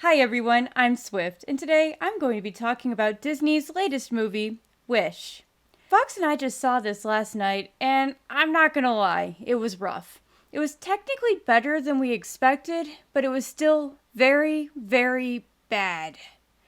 Hi everyone, I'm Swift, and today I'm going to be talking about Disney's latest movie, Wish. Fox and I just saw this last night, and I'm not gonna lie, it was rough. It was technically better than we expected, but it was still very, very bad.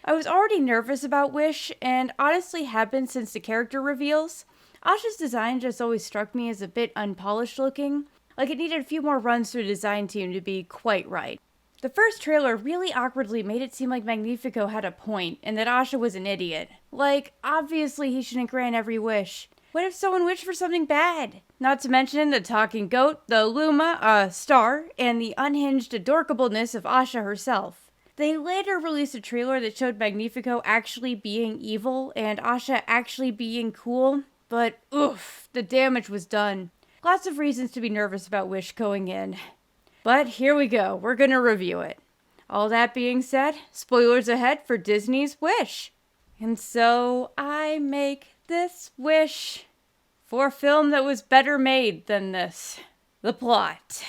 I was already nervous about Wish, and honestly have been since the character reveals. Asha's design just always struck me as a bit unpolished looking, like it needed a few more runs through the design team to be quite right. The first trailer really awkwardly made it seem like Magnifico had a point and that Asha was an idiot. Like, obviously he shouldn't grant every wish. What if someone wished for something bad? Not to mention the talking goat, the Luma, star, and the unhinged adorkableness of Asha herself. They later released a trailer that showed Magnifico actually being evil and Asha actually being cool, but oof, the damage was done. Lots of reasons to be nervous about Wish going in. But here we go, we're gonna review it. All that being said, spoilers ahead for Disney's Wish. And so I make this wish for a film that was better made than this. The plot.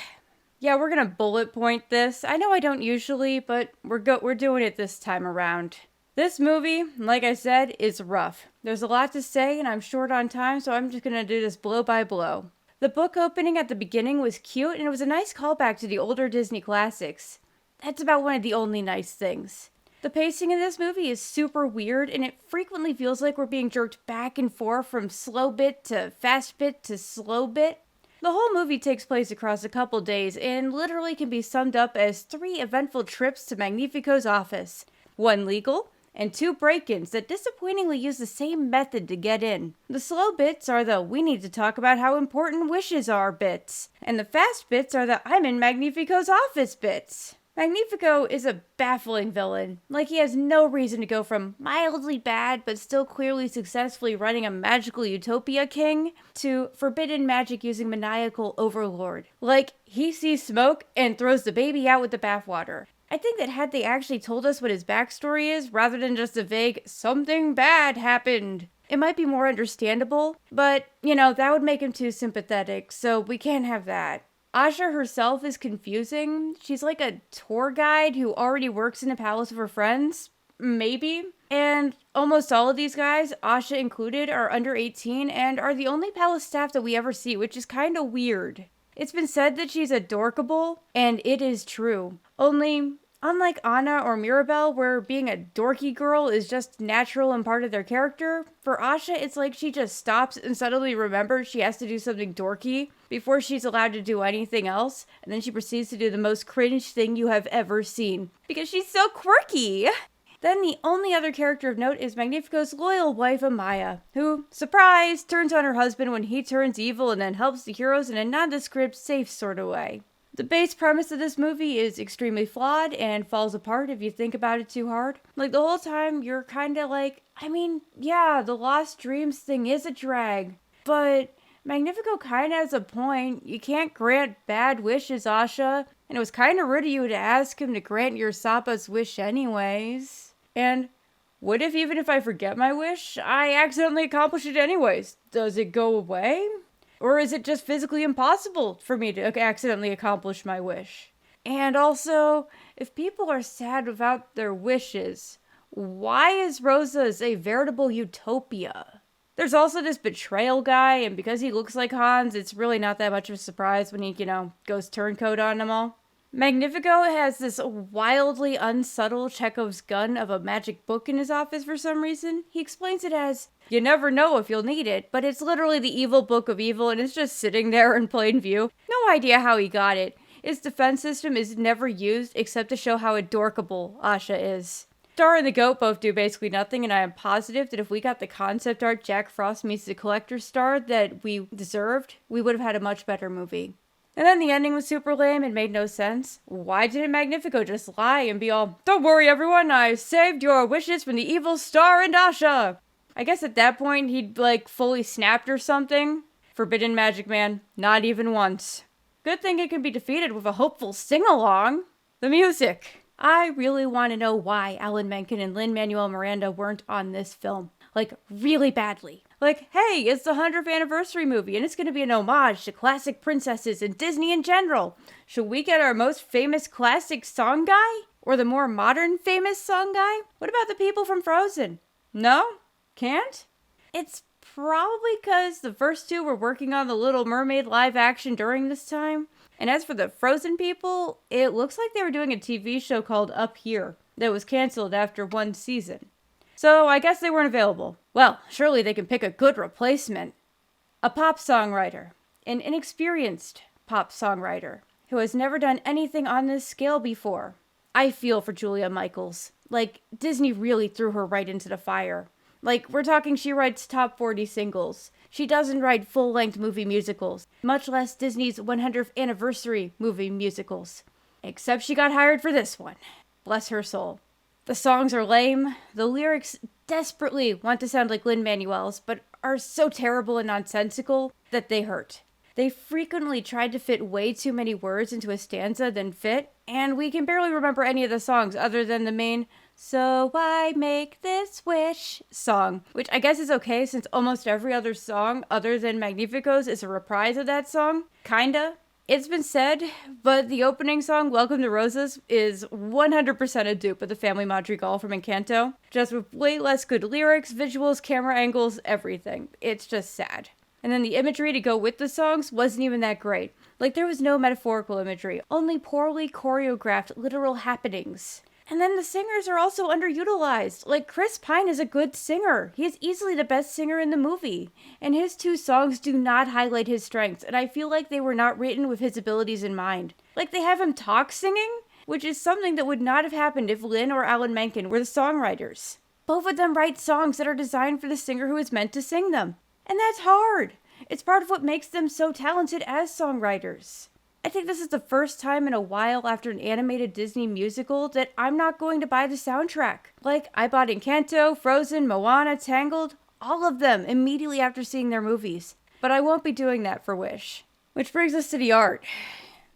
Yeah, we're gonna bullet point this. I know I don't usually, but we're doing it this time around. This movie, like I said, is rough. There's a lot to say and I'm short on time, so I'm just gonna do this blow by blow. The book opening at the beginning was cute, and it was a nice callback to the older Disney classics. That's about one of the only nice things. The pacing in this movie is super weird, and it frequently feels like we're being jerked back and forth from slow bit to fast bit to slow bit. The whole movie takes place across a couple days, and literally can be summed up as 3 eventful trips to Magnifico's office. 1 legal, and 2 break-ins that disappointingly use the same method to get in. The slow bits are the "we need to talk about how important wishes are" bits, and the fast bits are the "I'm in Magnifico's office" bits. Magnifico is a baffling villain. Like, he has no reason to go from mildly bad but still clearly successfully running a magical utopia king to forbidden magic using maniacal overlord. Like, he sees smoke and throws the baby out with the bathwater. I think that had they actually told us what his backstory is, rather than just a vague, "something bad happened," it might be more understandable, but, that would make him too sympathetic, so we can't have that. Asha herself is confusing. She's like a tour guide who already works in the palace of her friends, maybe. And almost all of these guys, Asha included, are under 18 and are the only palace staff that we ever see, which is kinda weird. It's been said that she's adorkable, and it is true. Only, unlike Anna or Mirabelle, where being a dorky girl is just natural and part of their character, for Asha it's like she just stops and suddenly remembers she has to do something dorky before she's allowed to do anything else, and then she proceeds to do the most cringe thing you have ever seen. Because she's so quirky! Then the only other character of note is Magnifico's loyal wife, Amaya, who, surprise, turns on her husband when he turns evil and then helps the heroes in a nondescript, safe sort of way. The base premise of this movie is extremely flawed and falls apart if you think about it too hard. Like, the whole time, you're kinda like, yeah, the Lost Dreams thing is a drag, but Magnifico kinda has a point. You can't grant bad wishes, Asha, and it was kinda rude of you to ask him to grant your Sapa's wish anyways. And what if, even if I forget my wish, I accidentally accomplish it anyways? Does it go away? Or is it just physically impossible for me to accidentally accomplish my wish? And also, if people are sad about their wishes, why is Rosa's a veritable utopia? There's also this betrayal guy, and because he looks like Hans, it's really not that much of a surprise when he, goes turncoat on them all. Magnifico has this wildly unsubtle Chekhov's gun of a magic book in his office for some reason. He explains it as, "You never know if you'll need it," but it's literally the evil book of evil and it's just sitting there in plain view. No idea how he got it. His defense system is never used except to show how adorkable Asha is. Star and the Goat both do basically nothing, and I am positive that if we got the concept art Jack Frost meets the Collector's Star that we deserved, we would have had a much better movie. And then the ending was super lame and made no sense. Why didn't Magnifico just lie and be all, "Don't worry everyone, I saved your wishes from the evil Star and Asha"? I guess at that point he'd fully snapped or something. Forbidden Magic Man, not even once. Good thing it can be defeated with a hopeful sing-along. The music. I really want to know why Alan Menken and Lin-Manuel Miranda weren't on this film. Really badly. Hey, it's the 100th anniversary movie, and it's going to be an homage to classic princesses and Disney in general. Should we get our most famous classic song guy? Or the more modern famous song guy? What about the people from Frozen? No? Can't? It's probably because the first two were working on the Little Mermaid live action during this time. And as for the Frozen people, it looks like they were doing a TV show called Up Here that was canceled after one season. So I guess they weren't available. Well, surely they can pick a good replacement. A pop songwriter. An inexperienced pop songwriter who has never done anything on this scale before. I feel for Julia Michaels. Like, Disney really threw her right into the fire. Like, we're talking she writes top 40 singles. She doesn't write full-length movie musicals, much less Disney's 100th anniversary movie musicals. Except she got hired for this one. Bless her soul. The songs are lame. The lyrics desperately want to sound like Lin-Manuel's, but are so terrible and nonsensical that they hurt. They frequently tried to fit way too many words into a stanza than fit, and we can barely remember any of the songs other than the main "So I Make This Wish" song, which I guess is okay since almost every other song other than Magnifico's is a reprise of that song. Kinda. It's been said, but the opening song, Welcome to Roses, is 100% a dupe of the Family Madrigal from Encanto, just with way less good lyrics, visuals, camera angles, everything. It's just sad. And then the imagery to go with the songs wasn't even that great. Like, there was no metaphorical imagery, only poorly choreographed literal happenings. And then the singers are also underutilized. Like, Chris Pine is a good singer. He is easily the best singer in the movie. And his two songs do not highlight his strengths, and I feel like they were not written with his abilities in mind. Like, they have him talk singing, which is something that would not have happened if Lynn or Alan Menken were the songwriters. Both of them write songs that are designed for the singer who is meant to sing them. And that's hard. It's part of what makes them so talented as songwriters. I think this is the first time in a while after an animated Disney musical that I'm not going to buy the soundtrack. Like, I bought Encanto, Frozen, Moana, Tangled, all of them immediately after seeing their movies. But I won't be doing that for Wish. Which brings us to the art.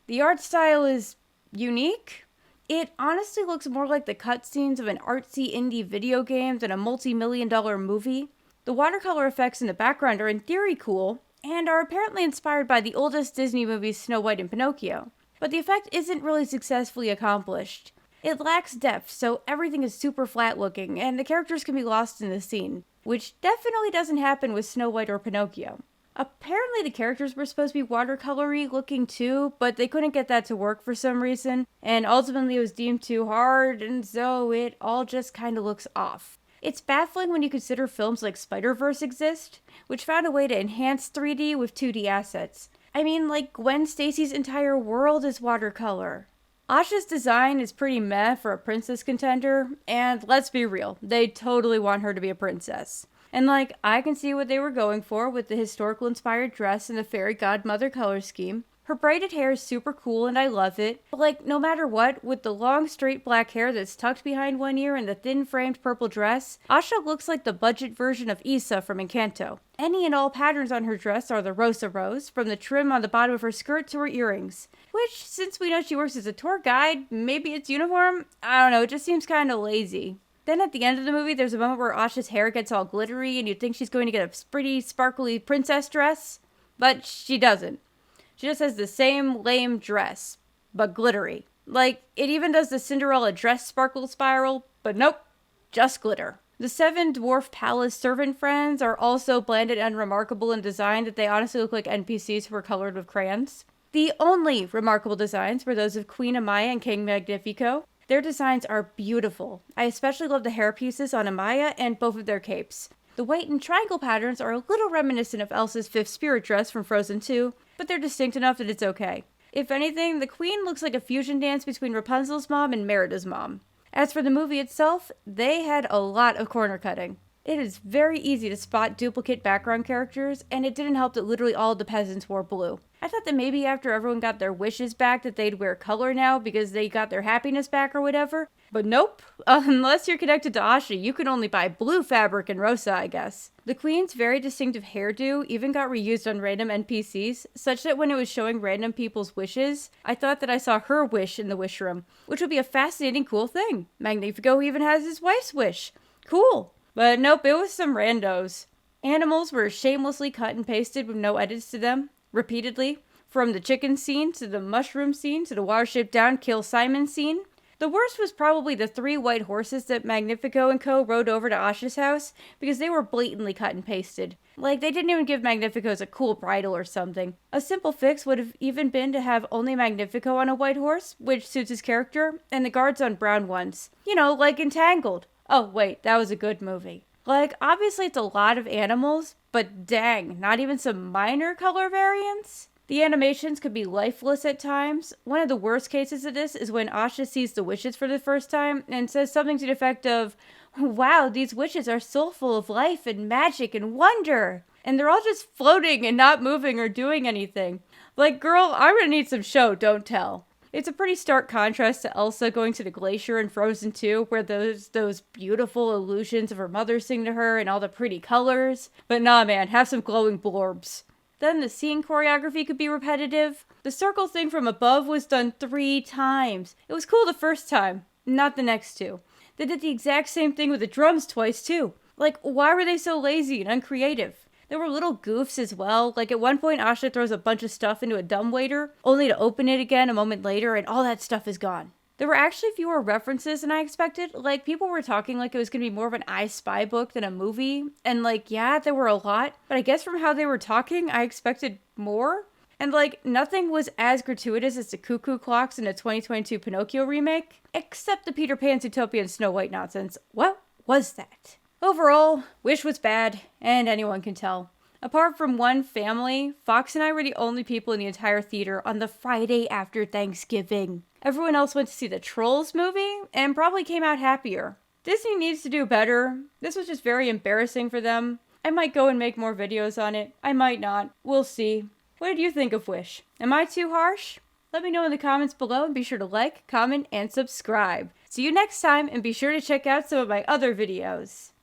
The art style is unique. It honestly looks more like the cutscenes of an artsy indie video game than a multi-million-dollar movie. The watercolor effects in the background are in theory cool, and are apparently inspired by the oldest Disney movies Snow White and Pinocchio. But the effect isn't really successfully accomplished. It lacks depth, so everything is super flat looking, and the characters can be lost in the scene, which definitely doesn't happen with Snow White or Pinocchio. Apparently the characters were supposed to be watercolory looking too, but they couldn't get that to work for some reason, and ultimately it was deemed too hard, and so it all just kinda looks off. It's baffling when you consider films like Spider-Verse exist, which found a way to enhance 3D with 2D assets. I mean, like, Gwen Stacy's entire world is watercolor. Asha's design is pretty meh for a princess contender, and let's be real, they totally want her to be a princess. And like, I can see what they were going for with the historical inspired dress and the fairy godmother color scheme. Her braided hair is super cool and I love it, but like, no matter what, with the long straight black hair that's tucked behind one ear and the thin framed purple dress, Asha looks like the budget version of Issa from Encanto. Any and all patterns on her dress are the Rosa Rose, from the trim on the bottom of her skirt to her earrings. Which, since we know she works as a tour guide, maybe it's uniform? I don't know, it just seems kinda lazy. Then at the end of the movie, there's a moment where Asha's hair gets all glittery and you'd think she's going to get a pretty, sparkly princess dress, but she doesn't. She just has the same lame dress, but glittery. Like, it even does the Cinderella dress sparkle spiral, but nope, just glitter. The 7 dwarf palace servant friends are also bland and unremarkable in design that they honestly look like NPCs who were colored with crayons. The only remarkable designs were those of Queen Amaya and King Magnifico. Their designs are beautiful. I especially love the hairpieces on Amaya and both of their capes. The white and triangle patterns are a little reminiscent of Elsa's 5th spirit dress from Frozen 2, but they're distinct enough that it's okay. If anything, the queen looks like a fusion dance between Rapunzel's mom and Merida's mom. As for the movie itself, they had a lot of corner cutting. It is very easy to spot duplicate background characters, and it didn't help that literally all of the peasants wore blue. I thought that maybe after everyone got their wishes back that they'd wear color now because they got their happiness back or whatever. But nope. Unless you're connected to Asha, you can only buy blue fabric in Rosa, I guess. The queen's very distinctive hairdo even got reused on random NPCs, such that when it was showing random people's wishes, I thought that I saw her wish in the wish room, which would be a fascinating, cool thing. Magnifico even has his wife's wish. Cool. But nope, it was some randos. Animals were shamelessly cut and pasted with no edits to them, repeatedly, from the chicken scene to the mushroom scene to the Watership Down Kill Simon scene. The worst was probably the 3 white horses that Magnifico and co. rode over to Asha's house, because they were blatantly cut and pasted. Like, they didn't even give Magnifico's a cool bridle or something. A simple fix would have even been to have only Magnifico on a white horse, which suits his character, and the guards on brown ones. You know, like Entangled. Oh, wait, that was a good movie. Like, obviously it's a lot of animals, but dang, not even some minor color variants? The animations could be lifeless at times. One of the worst cases of this is when Asha sees the witches for the first time and says something to the effect of, "Wow, these witches are so full of life and magic and wonder." And they're all just floating and not moving or doing anything. Like, girl, I'm gonna need some show, don't tell. It's a pretty stark contrast to Elsa going to the glacier in Frozen 2, where those beautiful illusions of her mother sing to her and all the pretty colors. But nah, man, have some glowing blorbs. Then the scene choreography could be repetitive. The circle thing from above was done 3 times. It was cool the first time, not the next 2. They did the exact same thing with the drums twice too. Like, why were they so lazy and uncreative? There were little goofs as well. Like, at one point Asha throws a bunch of stuff into a dumbwaiter, only to open it again a moment later and all that stuff is gone. There were actually fewer references than I expected. Like, people were talking like it was going to be more of an I Spy book than a movie. And like, yeah, there were a lot. But I guess from how they were talking, I expected more. And like, nothing was as gratuitous as the cuckoo clocks in the 2022 Pinocchio remake. Except the Peter Pan, Zootopia, and Snow White nonsense. What was that? Overall, Wish was bad, and anyone can tell. Apart from one family, Fox and I were the only people in the entire theater on the Friday after Thanksgiving. Everyone else went to see the Trolls movie and probably came out happier. Disney needs to do better. This was just very embarrassing for them. I might go and make more videos on it. I might not. We'll see. What did you think of Wish? Am I too harsh? Let me know in the comments below and be sure to like, comment, and subscribe. See you next time and be sure to check out some of my other videos.